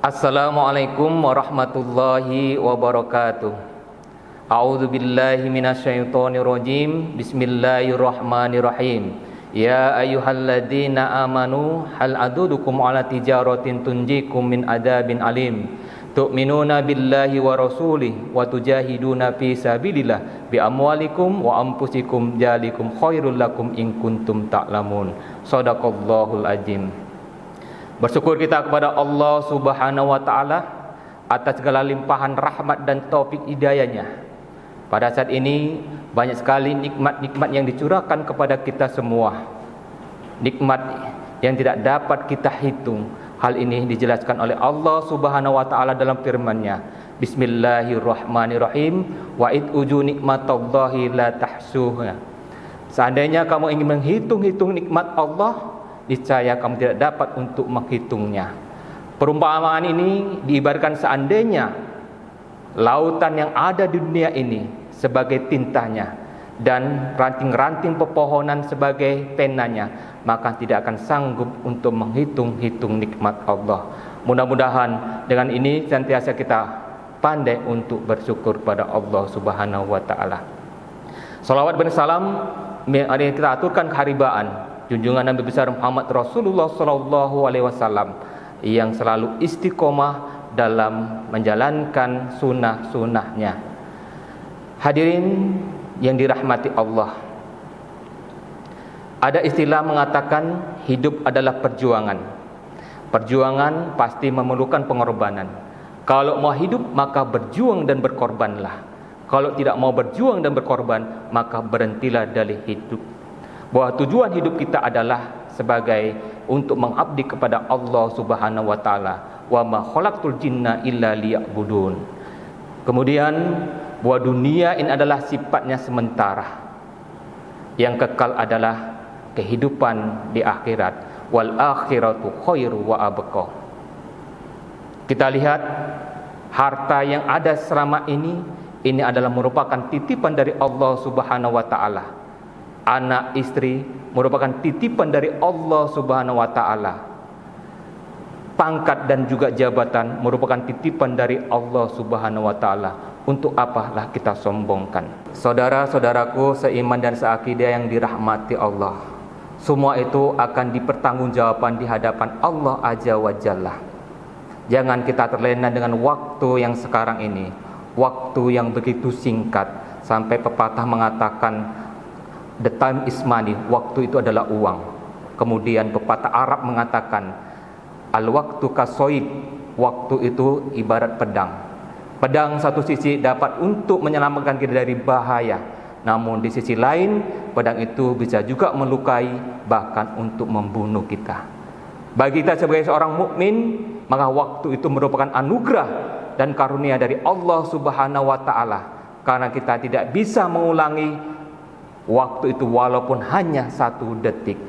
Assalamualaikum warahmatullahi wabarakatuh. A'udzu billahi minasyaitonir rajim. Bismillahirrahmanirrahim. Ya ayyuhalladzina amanu hal adudukum ala tijaratin tunjikum min adzabin alim. Tu'minuna billahi wa rasulih wa tujahiduna fi sabilillah bi amwalikum wa anfusikum dzalikum khairul lakum in kuntum ta'lamun. Shadaqallahul azim. Bersyukur kita kepada Allah Subhanahu wa taala atas segala limpahan rahmat dan taufik hidayahnya. Pada saat ini banyak sekali nikmat-nikmat yang dicurahkan kepada kita semua. Nikmat yang tidak dapat kita hitung. Hal ini dijelaskan oleh Allah Subhanahu wa taala dalam firman-Nya. Bismillahirrahmanirrahim. Wa id uju nikmatallahi la tahsuha. Seandainya kamu ingin menghitung-hitung nikmat Allah, niscaya kamu tidak dapat untuk menghitungnya. Perumpamaan ini diibaratkan seandainya lautan yang ada di dunia ini sebagai tintanya dan ranting-ranting pepohonan sebagai penanya, maka tidak akan sanggup untuk menghitung-hitung nikmat Allah. Mudah-mudahan dengan ini senantiasa kita pandai untuk bersyukur pada Allah Subhanahu wa taala. Salawat dan salam mari kita aturkan keharibaan junjungan Nabi besar Muhammad Rasulullah sallallahu alaihi wasallam yang selalu istiqomah dalam menjalankan sunnah-sunnahnya. Hadirin yang dirahmati Allah, ada istilah mengatakan hidup adalah perjuangan. Perjuangan pasti memerlukan pengorbanan. Kalau mau hidup maka berjuang dan berkorbanlah. Kalau tidak mau berjuang dan berkorban maka berhentilah dari hidup. Bahwa tujuan hidup kita adalah sebagai untuk mengabdi kepada Allah Subhanahu wa taala. Wa ma khalaqtul jinna illa liya'budun. Kemudian bahwa dunia ini adalah sifatnya sementara. Yang kekal adalah kehidupan di akhirat. Wal akhiratu khairu wa abqa. Kita lihat harta yang ada selama ini adalah merupakan titipan dari Allah Subhanahu wa taala. Anak istri merupakan titipan dari Allah Subhanahu wa taala. Pangkat dan juga jabatan merupakan titipan dari Allah Subhanahu wa taala. Untuk apalah kita sombongkan? Saudara-saudaraku seiman dan seakidah yang dirahmati Allah, semua itu akan dipertanggungjawabkan di hadapan Allah Azza wa Jalla. Jangan kita terlena dengan waktu yang sekarang ini, waktu yang begitu singkat. Sampai pepatah mengatakan the time is money, waktu itu adalah uang. Kemudian pepatah Arab mengatakan al-waktu kasoid, waktu itu ibarat pedang. Pedang satu sisi dapat untuk menyelamatkan kita dari bahaya, namun di sisi lain pedang itu bisa juga melukai, bahkan untuk membunuh kita. Bagi kita sebagai seorang mukmin, maka waktu itu merupakan anugerah dan karunia dari Allah Subhanahu wa taala, karena kita tidak bisa mengulangi waktu itu walaupun hanya 1 detik.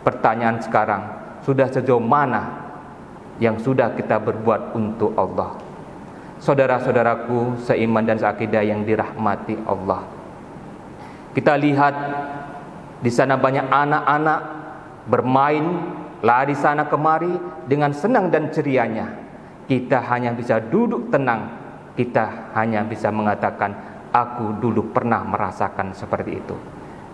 Pertanyaan sekarang, sudah sejauh mana yang sudah kita berbuat untuk Allah? Saudara-saudaraku seiman dan seakidah yang dirahmati Allah, kita lihat di sana banyak anak-anak bermain, lari sana kemari dengan senang dan cerianya. Kita hanya bisa duduk tenang. Kita hanya bisa mengatakan, aku dulu pernah merasakan seperti itu.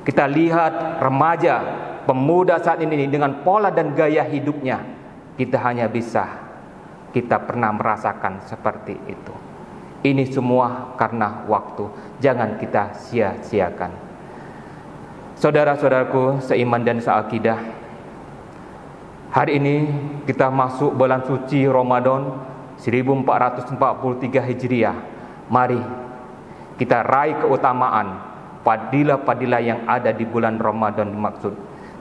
Kita lihat remaja, pemuda saat ini dengan pola dan gaya hidupnya. Kita hanya bisa, kita pernah merasakan seperti itu. Ini semua karena waktu. Jangan kita sia-siakan. Saudara-saudaraku seiman dan seakidah, hari ini kita masuk bulan suci Ramadan 1443 Hijriah. Mari kita raih keutamaan fadilah-fadilah yang ada di bulan Ramadan dimaksud.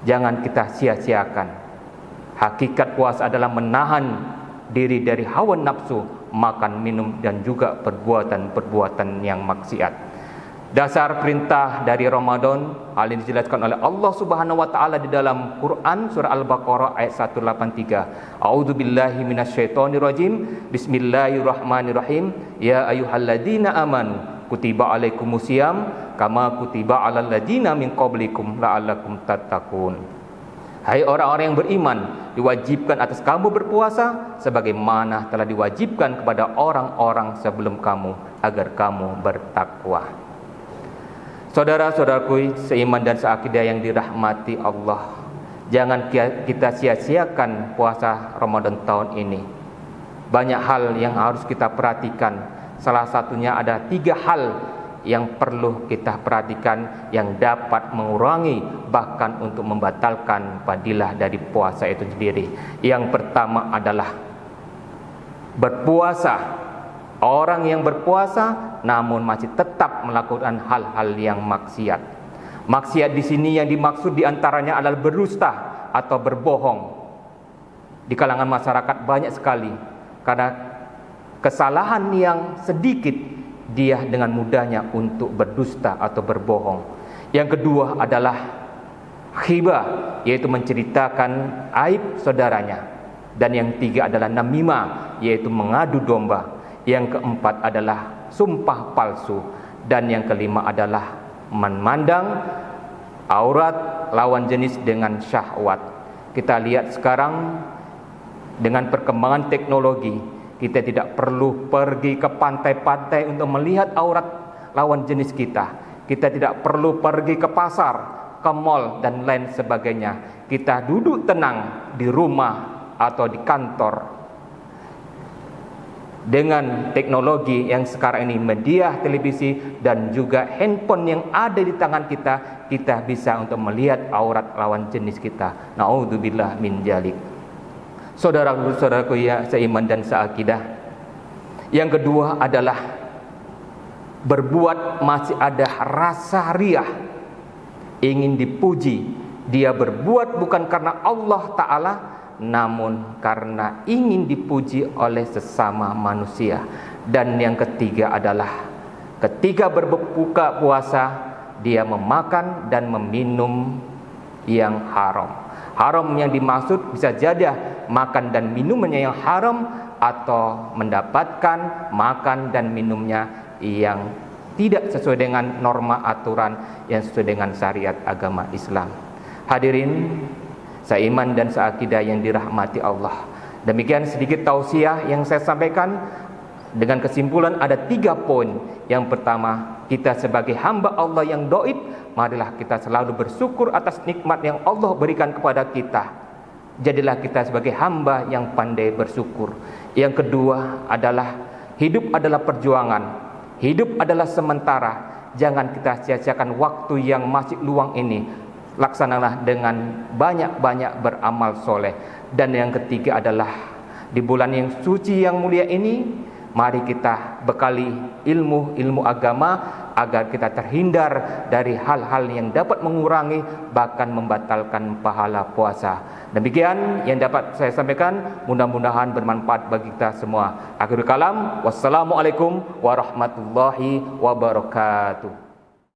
Jangan kita sia-siakan. Hakikat puasa adalah menahan diri dari hawa nafsu, makan, minum, dan juga perbuatan-perbuatan yang maksiat. Dasar perintah dari Ramadan, hal ini dijelaskan oleh Allah Subhanahu wa taala di dalam Quran surah Al-Baqarah ayat 183. A'udzubillahi minasyaitonirrajim. Bismillahirrahmanirrahim. Ya ayyuhalladzina amanu kutiba alaikumusiyam kama kutiba alal ladzina min qablikum la'allakum tattaqun. Hai orang-orang yang beriman, diwajibkan atas kamu berpuasa sebagaimana telah diwajibkan kepada orang-orang sebelum kamu agar kamu bertakwa. Saudara-saudaraku seiman dan seakidah yang dirahmati Allah, jangan kita sia-siakan puasa Ramadan tahun ini. Banyak hal yang harus kita perhatikan. Salah satunya ada 3 hal yang perlu kita perhatikan yang dapat mengurangi bahkan untuk membatalkan fadilah dari puasa itu sendiri. Yang pertama adalah berpuasa. Orang yang berpuasa namun masih tetap melakukan hal-hal yang maksiat. Maksiat di sini yang dimaksud diantaranya adalah berdusta atau berbohong. Di kalangan masyarakat banyak sekali karena kesalahan yang sedikit dia dengan mudahnya untuk berdusta atau berbohong. Yang kedua adalah ghibah, yaitu menceritakan aib saudaranya. Dan yang tiga adalah namimah, yaitu mengadu domba. Yang keempat adalah sumpah palsu. Dan yang kelima adalah memandang aurat lawan jenis dengan syahwat. Kita lihat sekarang dengan perkembangan teknologi, kita tidak perlu pergi ke pantai-pantai untuk melihat aurat lawan jenis kita. Kita tidak perlu pergi ke pasar, ke mall dan lain sebagainya. Kita duduk tenang di rumah atau di kantor. Dengan teknologi yang sekarang ini, media televisi dan juga handphone yang ada di tangan kita, kita bisa untuk melihat aurat lawan jenis kita. Na'udzubillah min dzalik. Saudara-saudaraku ya seiman dan seakidah, yang kedua adalah berbuat masih ada rasa riah, ingin dipuji. Dia berbuat bukan karena Allah Ta'ala, namun karena ingin dipuji oleh sesama manusia. Dan yang ketiga adalah ketika berbuka puasa, dia memakan dan meminum yang haram. Haram yang dimaksud bisa jadi makan dan minumnya yang haram, atau mendapatkan makan dan minumnya yang tidak sesuai dengan norma aturan yang sesuai dengan syariat agama Islam. Hadirin seiman dan seakidah yang dirahmati Allah, demikian sedikit tausiah yang saya sampaikan. Dengan kesimpulan ada 3 poin. Yang pertama, kita sebagai hamba Allah yang doib, marilah kita selalu bersyukur atas nikmat yang Allah berikan kepada kita. Jadilah kita sebagai hamba yang pandai bersyukur. Yang kedua adalah hidup adalah perjuangan. Hidup adalah sementara. Jangan kita sia-siakan waktu yang masih luang ini. Laksanalah dengan banyak-banyak beramal soleh. Dan yang ketiga adalah di bulan yang suci yang mulia ini, mari kita bekali ilmu agama agar kita terhindar dari hal-hal yang dapat mengurangi bahkan membatalkan pahala puasa. Demikian yang dapat saya sampaikan, mudah-mudahan bermanfaat bagi kita semua. Akhirul kalam, wassalamualaikum warahmatullahi wabarakatuh.